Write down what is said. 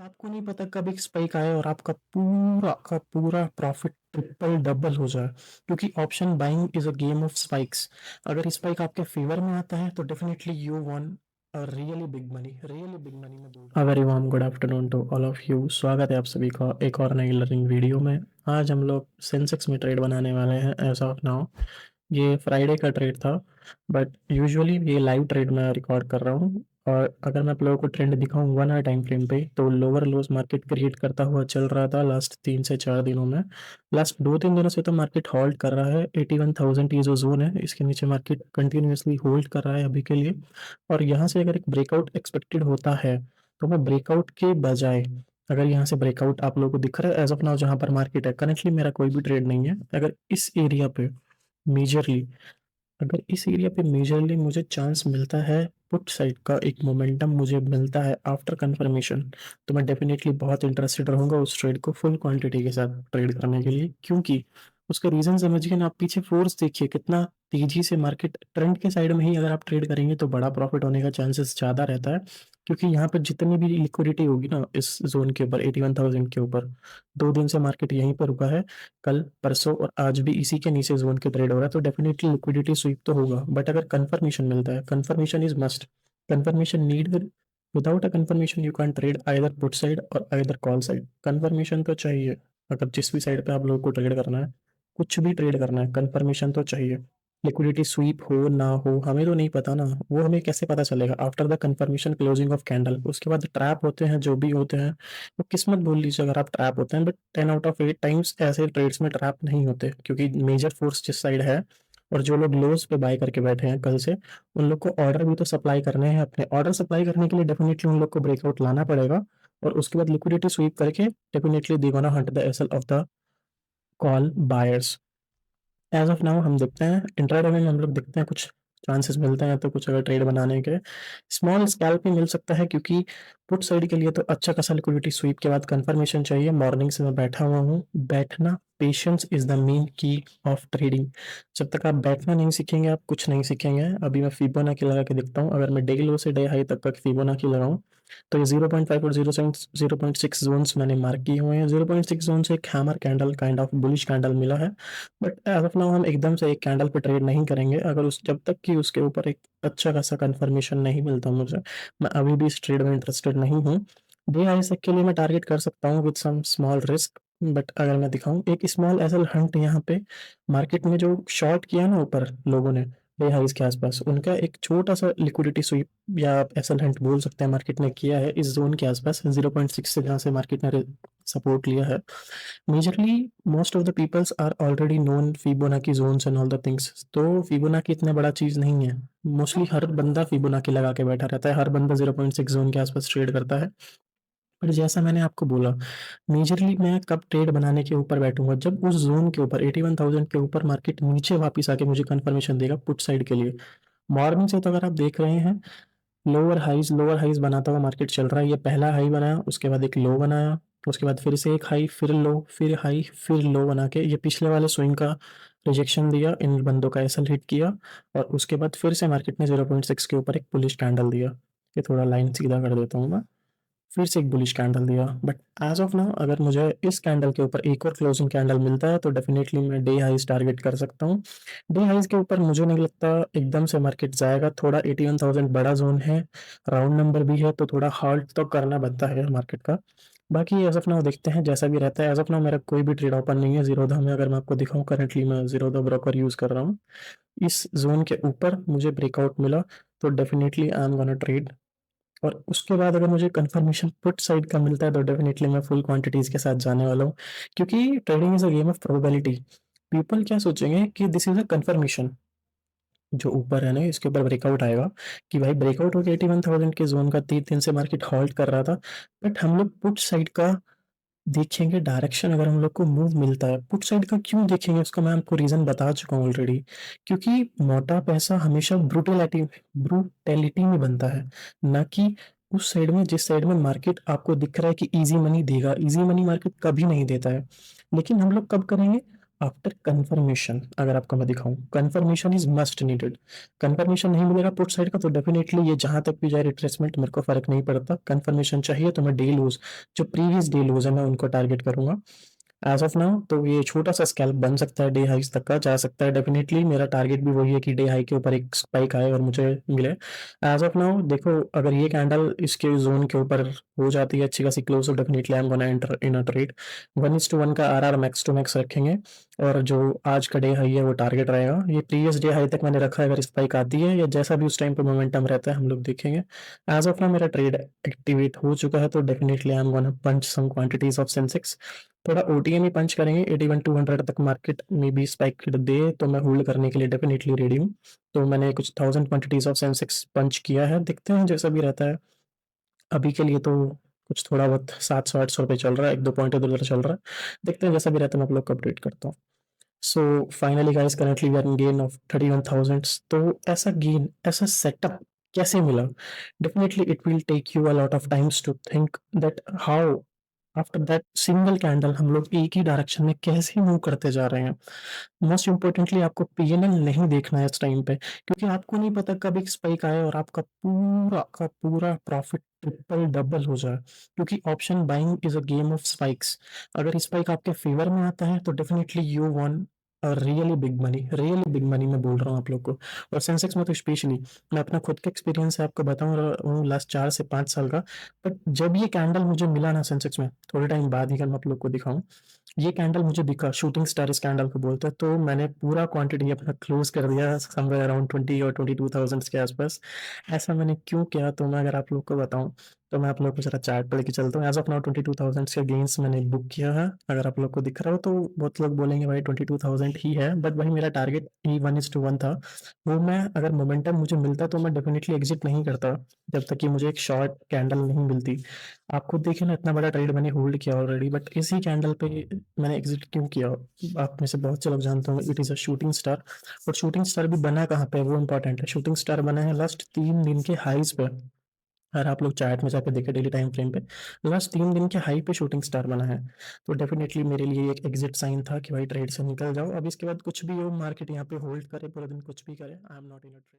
आपको नहीं पता कब एक स्पाइक आए और आपका पूरा का पूरा प्रॉफिट ट्रिपल डबल हो जाए, क्योंकि option buying is a game of spikes. अगर स्पाइक आपके फेवर में आता है तो definitely you won really big money में बोल रहा हूँ। Very warm good afternoon to all of you. स्वागत है आप सभी का एक और नई लर्निंग वीडियो में। आज हम लोग सेंसेक्स में ट्रेड बनाने वाले हैं एज ऑफ नाउ। ये फ्राइडे का ट्रेड था, बट यूजुअली ये लाइव ट्रेड मैं रिकॉर्ड कर रहा हूँ। और अगर मैं आप लोगों को ट्रेंड दिखाऊं 1 आवर टाइम फ्रेम पे, तो लोअर लोज मार्केट क्रिएट करता हुआ चल रहा था लास्ट 3 से 4 दिनों में। लास्ट 2-3 दिनों से तो मार्केट होल्ड कर रहा है। 81,000 ये जो जोन है, इसके नीचे मार्केट कंटिन्यूअसली होल्ड कर रहा है अभी के लिए। और यहाँ से अगर एक ब्रेकआउट एक्सपेक्टेड होता है, तो मैं ब्रेकआउट के बजाय, अगर यहाँ से ब्रेकआउट आप लोगों को दिख रहा है एज ऑफ नाउ जहाँ पर मार्केट है, करेंटली मेरा कोई भी ट्रेड नहीं है। अगर इस एरिया पे मेजरली अगर इस एरिया पे मेजरली मुझे चांस मिलता है, पुट साइड का एक मोमेंटम मुझे मिलता है आफ्टर कंफर्मेशन, तो मैं डेफिनेटली बहुत इंटरेस्टेड रहूंगा उस ट्रेड को फुल क्वांटिटी के साथ ट्रेड करने के लिए। क्योंकि उसका रीजन समझिए ना, आप पीछे फोर्स देखिए कितना तेजी से मार्केट ट्रेंड के साइड में ही अगर आप ट्रेड करेंगे तो बड़ा प्रॉफिट होने का चांसेस ज़्यादा रहता है। क्योंकि यहाँ पर जितनी भी लिक्विडिटी होगी ना इस जोन के ऊपर, 81,000 के ऊपर, 2 दिन से मार्केट यहीं पर रुका है। कल परसों और आज भी इसी के नीचे जोन के ट्रेड हो रहा है, तो डेफिनेटली लिक्विडिटी स्वीप तो होगा। बट अगर कंफर्मेशन मिलता है, confirmation is must, confirmation need, without a confirmation you can trade either put side और आइदर कॉल साइड। कंफर्मेशन तो चाहिए। अगर जिस भी साइड पे आप लोगों को ट्रेड करना है, कुछ भी ट्रेड करना है, कंफर्मेशन तो चाहिए। लिक्विडिटी स्वीप हो ना हो हमें तो नहीं पता ना, वो हमें कैसे पता चलेगा? After the confirmation closing of candle, उसके बाद ट्रैप होते हैं जो भी होते हैं, वो किस्मत बोल लीजिए अगर आप ट्रैप होते हैं। बट 10 आउट ऑफ 8 टाइम्स ऐसे ट्रेड्स में ट्रैप नहीं होते, क्योंकि मेजर फोर्स जिस साइड है, और जो लोग लोज पे बाय करके बैठे हैं कल से, उन लोग को ऑर्डर भी तो सप्लाई करने हैं। अपने ऑर्डर सप्लाई करने के लिए डेफिनेटली उन लोग को ब्रेकआउट लाना पड़ेगा, और उसके बाद लिक्विडिटी स्वीप करके definitely they gonna hunt the SL of the call buyers. As of now हम देखते हैं इंट्राडे में हम लोग देखते हैं कुछ चांसेस मिलते हैं, तो कुछ अगर ट्रेड बनाने के स्मॉल स्कैल्प भी मिल सकता है, क्योंकि पुट साइड के लिए तो अच्छा खासा लिक्विडिटी स्वीप के बाद कंफर्मेशन चाहिए। मॉर्निंग से मैं बैठा हुआ हूँ। बैठना, पेशेंस इज द मेन की ऑफ ट्रेडिंग। जब तक आप बैठना नहीं सीखेंगे आप कुछ नहीं सीखेंगे। अभी मैं फिबोनाची लगा के देखता हूँ। अगर मैं डे लो से डे हाई तक का फिबोनाची लगाऊं, तो ये 0.5 और 0.6 जोन्स मैंने मार्क किए हुए हैं। 0.6 जोन से एक hammer candle kind of bullish candle मिला है। बट एज ऑफ नाउ हम एकदम से एक कैंडल पे ट्रेड नहीं करेंगे, अगर उस जब तक कि उसके ऊपर एक अच्छा खासा कंफर्मेशन नहीं मिलता मुझे। मैं अभी भी इस ट्रेड में इंटरेस्टेड नहीं हूँ। डे आईएसएक के लिए मैं टारगेट कर सकता हूँ with some small risk. But अगर मैं दिखाऊं एक स्मॉल एसएल हंट यहाँ पे, मार्केट में जो शॉर्ट किया ना ऊपर लोगों ने डे हाइस के आसपास, उनका एक छोटा सा लिक्विडिटी स्वीप या आप एसएल हंट बोल सकते हैं, मार्केट ने किया है इस जोन के आसपास 0.6 से, जहाँ से मार्केट ने सपोर्ट लिया है। Majorly most of the peoples are already known Fibonacci zones and all the things, तो फिबोनाकी इतना बड़ा चीज नहीं है। मोस्टली हर बंदा फिबोनाकी लगा के बैठा रहता है, हर बंदा 0.6 जोन के आसपास ट्रेड करता है। पर जैसा मैंने आपको बोला, मेजरली मैं कब ट्रेड बनाने के ऊपर बैठूंगा, जब उस जोन के ऊपर 81,000 के ऊपर मार्केट नीचे वापस आके मुझे कंफर्मेशन देगा पुट साइड के लिए। मॉर्निंग से तो अगर आप देख रहे हैं, लोअर हाइज बनाता हुआ मार्केट चल रहा है। ये पहला हाई बनाया, उसके बाद एक लो बनाया, उसके बाद फिर से एक हाई, फिर लो, फिर हाई, फिर लो बना के ये पिछले वाले स्विंग का रिजेक्शन दिया, इन बंदों का एसएल हिट किया। और उसके बाद फिर से मार्केट ने 0.6 के ऊपर एक बुलिश कैंडल दिया। ये थोड़ा लाइन सीधा कर देता हूँ मैं। फिर से एक बुलिश कैंडल दिया। बट एज ऑफ नाउ अगर मुझे इस कैंडल के ऊपर एक और क्लोजिंग कैंडल मिलता है, तो डेफिनेटली मैं डे हाइज टारगेट कर सकता हूँ। डे हाइज के ऊपर मुझे नहीं लगता एकदम से मार्केट जाएगा। थोड़ा 81,000 बड़ा जोन है, राउंड नंबर भी है, तो थोड़ा हार्ड तो करना बनता है मार्केट का। बाकी एज ऑफ नाउ देखते हैं जैसा भी रहता है। एज ऑफ नाउ मेरा कोई भी ट्रेड ओपन नहीं है जीरोधा में। अगर मैं आपको दिखाऊं, करंटली मैं जीरोधा ब्रोकर यूज कर रहा हूँ। इस जोन के ऊपर मुझे ब्रेकआउट मिला, तो definitely I am gonna trade. और उसके बाद अगर मुझे कंफर्मेशन पुट साइड का मिलता है, तो डेफिनेटली मैं फुल क्वांटिटीज के साथ जाने वाला हूँ। क्योंकि trading is a game of probability. People क्या सोचेंगे कि दिस इज अ कंफर्मेशन, जो ऊपर है ना इसके ऊपर ब्रेकआउट आएगा, कि भाई ब्रेकआउट हो गया 81,000 के जोन का, 3 दिन से मार्केट हॉल्ट कर रहा था। बट हम लोग पुट साइड का देखेंगे डायरेक्शन, अगर हम लोग को मूव मिलता है पुट साइड का, क्यों देखेंगे उसका मैं आपको रीजन बता चुका हूँ ऑलरेडी। क्योंकि मोटा पैसा हमेशा ब्रूटेलिटी में बनता है, ना कि उस साइड में जिस साइड में मार्केट आपको दिख रहा है कि इजी मनी देगा। इजी मनी मार्केट कभी नहीं देता है। लेकिन हम लोग कब करेंगे? आफ्टर कंफर्मेशन अगर आपको मैं दिखाऊं, confirmation is must needed. Confirmation नहीं मिलेगा पुट साइड का तो डेफिनेटली ये जहां तक भी जाए रिट्रेसमेंट मेरे को फर्क नहीं पड़ता। कंफर्मेशन चाहिए तो मैं डे लूज, जो प्रीवियस डे लूज है मैं उनको टारगेट करूंगा एज ऑफ नाउ। तो ये छोटा सा स्कैल्प बन सकता है, डे हाइस तक का जा सकता है डेफिनेटली। मेरा टारगेट भी वही है कि डे हाई के ऊपर एक स्पाइक आए और मुझे मिले। एज ऑफ नाउ देखो, अगर ये कैंडल इसके जोन के ऊपर हो जाती है अच्छी खासी क्लोज, तो definitely I am gonna enter in a trade. 1:1 का आरआर मैक्स टू मैक्स रखेंगे और जो आज का डे हाई है वो टारगेट रहेगा। ये प्रीवियस डे हाई तक मैंने रखा है, अगर स्पाइक आती है या जैसा भी उस टाइम पे मोमेंटम रहता है हम लोग देखेंगे। एज ऑफ नाउ मेरा ट्रेड एक्टिवेट हो चुका है, तो definitely I am gonna punch some quantities of Sensex. थोड़ा ओटीएम ही पंच करेंगे 81-200 तक, मार्केट में भी स्पाइक दे तो मैं होल्ड करने के लिए डेफिनेटली रेडी हूँ। तो मैंने कुछ 1000 क्वांटिटीज ऑफ सेंसेक्स पंच किया है, देखते हैं जैसा भी रहता है। अभी के लिए तो कुछ थोड़ा बहुत 700-800 रुपये चल रहा है, एक दो पॉइंट इधर उधर चल रहा है। देखते हैं जैसा भी रहता है, मैं आप लोग को अपडेट करता हूँ। So finally guys, currently we are in gain of 31,000। तो ऐसा गेन, ऐसा सेटअप कैसे मिला? Definitely it will take you a lot of times to think that how after that single candle हम लोग एक ही डायरेक्शन में कैसे मूव करते जा रहे हैं। मोस्ट इम्पोर्टेंटली आपको पीएनएल नहीं देखना है इस टाइम पे, क्योंकि आपको नहीं पता कब एक स्पाइक आए और आपका पूरा का पूरा प्रॉफिट ट्रिपल डबल हो जाए। क्योंकि option buying is a game of spikes. अगर स्पाइक आपके फेवर में आता है तो definitely you won really big money, really big money मैं बोल रहा हूँ आप लोग को। और सेंसेक्स में तो स्पेशली मैं अपना खुद का एक्सपीरियंस है आपको बताऊं रहा हूँ लास्ट 4 से 5 साल का। बट जब ये कैंडल मुझे मिला ना सेंसेक्स में, थोड़े टाइम बाद ही अगर मैं आप लोग को दिखाऊं, ये कैंडल मुझे दिखा, शूटिंग स्टार इस कैंडल को बोलते हैं, तो मैंने पूरा क्वांटिटी अपना क्लोज कर दिया समवेयर अराउंड 20 और 22 थाउजेंड के आसपास। ऐसा मैंने क्यों किया तो मैं अगर आप लोग को बताऊं, तो मैं आप लोग को जरा चार्ट पे लेके चलता हूँ। एज ऑफ नाउ 22 थाउजेंड के गेंस मैंने बुक किया है। अगर आप लोग को दिख रहा हो तो बहुत लोग बोलेंगे भाई 22 थाउजेंड ही है, बट भाई मेरा टारगेट ही 1:1 था। वो मैं अगर मोमेंटम मुझे मिलता तो मैं डेफिनेटली एग्जिट नहीं करता जब तक कि मुझे एक शॉर्ट कैंडल नहीं मिलती। आप खुद देखिए ना, इतना बड़ा ट्रेड मैंने होल्ड किया ऑलरेडी, बट इसी कैंडल पे मैंने एग्जिट क्यों किया? आप में से बहुत से लोग जानते होंगे it is a shooting star. और शूटिंग स्टार भी बना कहाँ पे है वो इंपॉर्टेंट है। शूटिंग स्टार बना है लास्ट 3 दिन के हाईज पे। अगर आप लोग चार्ट में जाकर देखें डेली टाइम फ्रेम पे, लास्ट 3 दिन के हाई पे शूटिंग स्टार बना है। तो डेफिनेटली मेरे लिए एक एग्जिट साइन था कि भाई ट्रेड से निकल जाओ। अब इसके बाद कुछ भी हो, मार्केट यहाँ पे होल्ड करे पूरा दिन, कुछ भी करे, I am not in a trade.